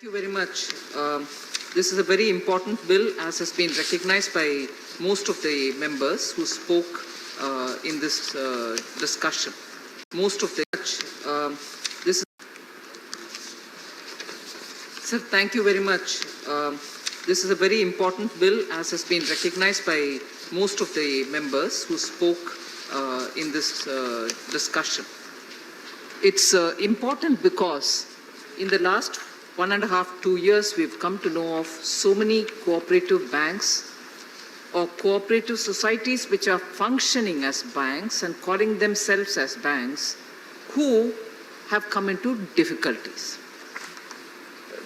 Thank you very much. This is a very important bill, as has been recognized by most of the members who spoke in this discussion. Most of the this is, sir, thank you very much. This is a very important bill, as has been recognized by most of the members who spoke in this discussion. It's important because in the last 1.5 to 2 years, we've come to know of so many cooperative banks or cooperative societies which are functioning as banks and calling themselves as banks who have come into difficulties.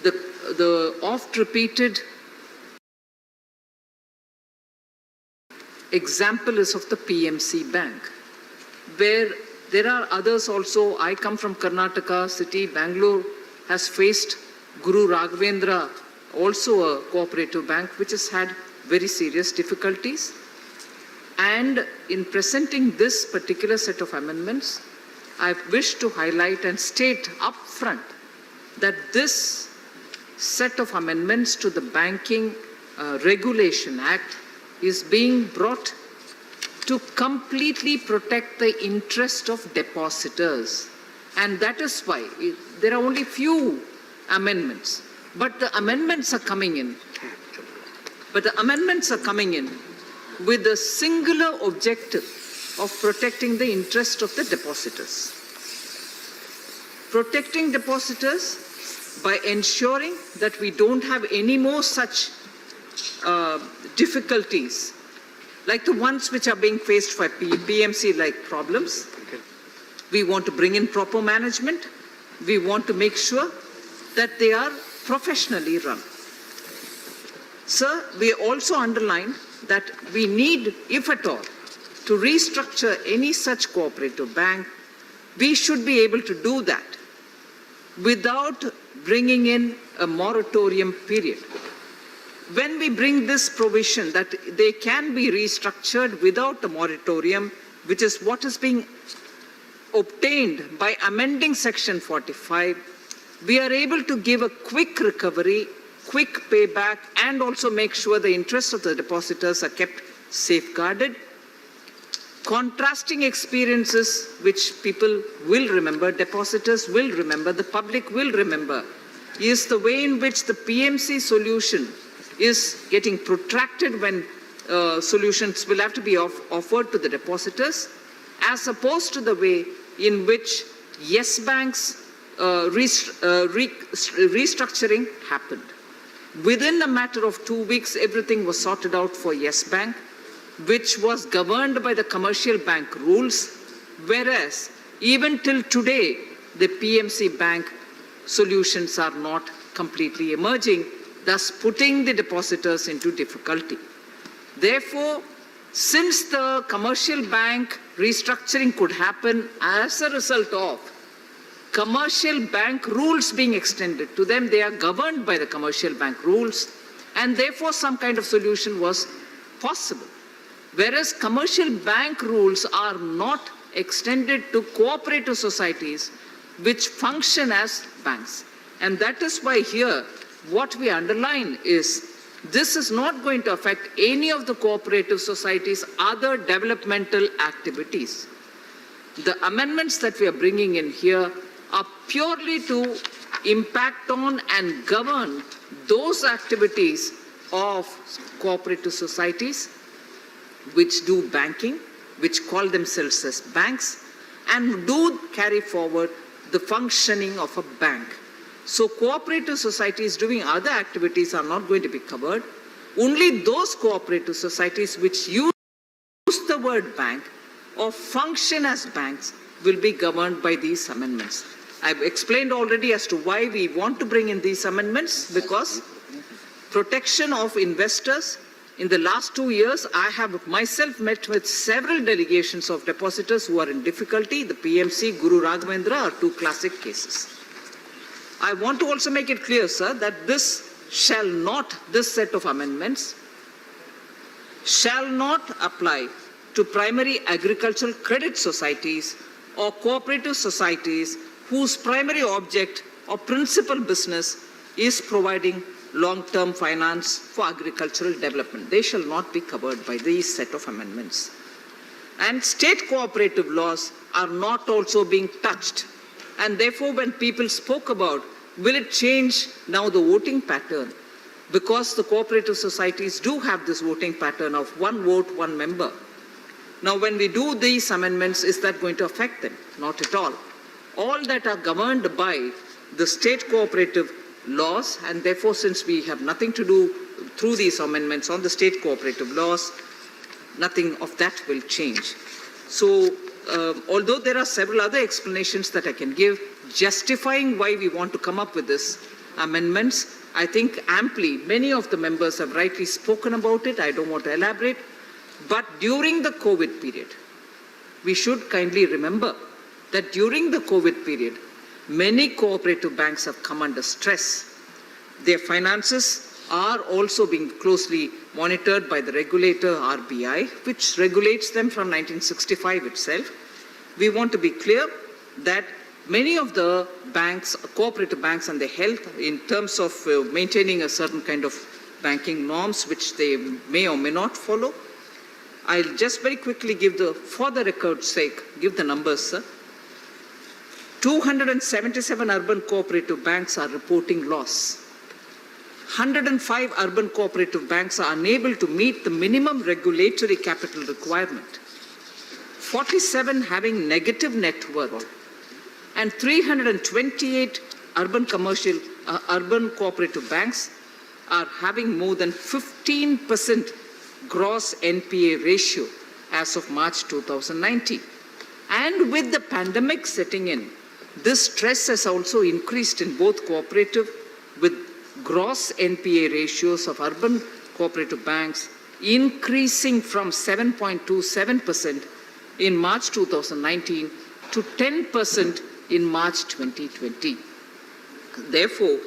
The oft-repeated example is of the PMC Bank, where there are others also. I come from Karnataka city. Bangalore has faced Guru Raghavendra, also a cooperative bank, which has had very serious difficulties. And in presenting this particular set of amendments, I wish to highlight and state upfront that this set of amendments to the Banking Regulation Act is being brought to completely protect the interest of depositors. And that is why there are only few amendments, but the amendments are coming in. With the singular objective of protecting the interest of the depositors. Protecting depositors by ensuring that we don't have any more such difficulties like the ones which are being faced by PMC-like problems. We want to bring in proper management. We want to make sure that they are professionally run. Sir, we also underline that we need, if at all, to restructure any such cooperative bank. We should be able to do that without bringing in a moratorium period. When we bring this provision that they can be restructured without a moratorium, which is what is being obtained by amending Section 45, we are able to give a quick recovery, quick payback, and also make sure the interests of the depositors are kept safeguarded. Contrasting experiences which people will remember, depositors will remember, the public will remember, is the way in which the PMC solution is getting protracted when solutions will have to be offered to the depositors, as opposed to the way in which Yes Bank's restructuring happened. Within a matter of 2 weeks, everything was sorted out for Yes Bank, which was governed by the commercial bank rules, whereas even till today, the PMC Bank solutions are not completely emerging, thus putting the depositors into difficulty. Therefore, since the commercial bank restructuring could happen as a result of commercial bank rules being extended to them, they are governed by the commercial bank rules, and therefore some kind of solution was possible. Whereas commercial bank rules are not extended to cooperative societies which function as banks. And that is why here what we underline is this is not going to affect any of the cooperative societies' other developmental activities. The amendments that we are bringing in here are purely to impact on and govern those activities of cooperative societies which do banking, which call themselves as banks, and do carry forward the functioning of a bank. So cooperative societies doing other activities are not going to be covered. Only those cooperative societies which use the word bank or function as banks will be governed by these amendments. I've explained already as to why we want to bring in these amendments, because protection of investors. In the last 2 years, I have myself met with several delegations of depositors who are in difficulty. The PMC, Guru Raghavendra are two classic cases. I want to also make it clear, sir, that this set of amendments shall not apply to primary agricultural credit societies or cooperative societies whose primary object or principal business is providing long-term finance for agricultural development. They shall not be covered by these set of amendments. And state cooperative laws are not also being touched. And therefore, when people spoke about, will it change now the voting pattern? Because the cooperative societies do have this voting pattern of one vote, one member. Now, when we do these amendments, is that going to affect them? Not at all. All that are governed by the state cooperative laws, and therefore, since we have nothing to do through these amendments on the state cooperative laws, nothing of that will change. So, although there are several other explanations that I can give justifying why we want to come up with this amendments, I think amply many of the members have rightly spoken about it. I don't want to elaborate. But during the COVID period, we should kindly remember that during the COVID period, many cooperative banks have come under stress. Their finances are also being closely monitored by the regulator RBI, which regulates them from 1965 itself. We want to be clear that many of the banks, cooperative banks and their health in terms of maintaining a certain kind of banking norms, which they may or may not follow. I'll just very quickly give for the record's sake, give the numbers, sir. 277 urban cooperative banks are reporting loss. 105 urban cooperative banks are unable to meet the minimum regulatory capital requirement. 47 having negative net worth. And 328 urban cooperative banks are having more than 15% gross NPA ratio as of March 2019. And with the pandemic setting in, this stress has also increased in both cooperative, with gross NPA ratios of urban cooperative banks increasing from 7.27% in March 2019 to 10% in March 2020. Therefore,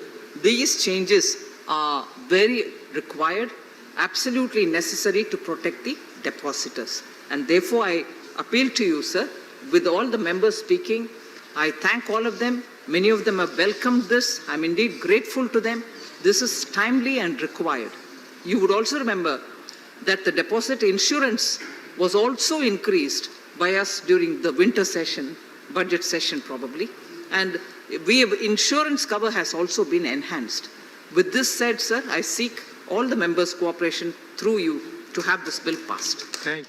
these changes are very required, absolutely necessary to protect the depositors. And therefore, I appeal to you, sir, with all the members speaking, I thank all of them. Many of them have welcomed this. I'm indeed grateful to them. This is timely and required. You would also remember that the deposit insurance was also increased by us during the winter session, budget session probably, and insurance cover has also been enhanced. With this said, sir, I seek all the members' cooperation through you to have this bill passed. Thank you.